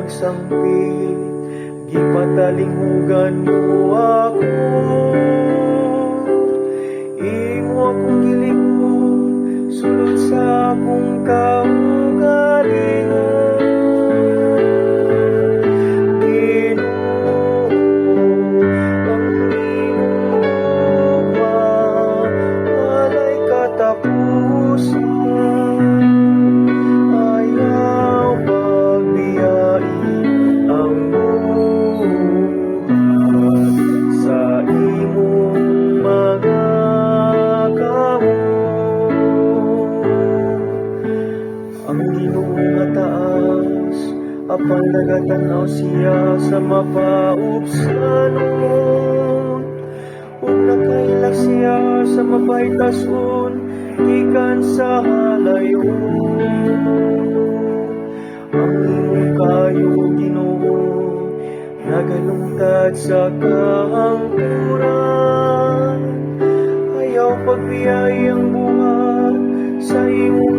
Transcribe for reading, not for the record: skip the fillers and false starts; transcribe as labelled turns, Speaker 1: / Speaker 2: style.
Speaker 1: nagsangpit, gipatalinghugan mo ako. Imo akong gilingon, sulod sa akong kaugalingon. Ginoo, ang imong walay katapusan. Ayaw pagbiyain ang buhat sa imong mga ang Ginoo nga taas, apan nagatanaw siya sa mapaubsanon. Ug nakaila siya sa mapahitason, gikan sa halayon. Ang imong kayo, Ginoo, nagalungtad sa kahangturan. Ayaw pagbiyay ang buhat sa imong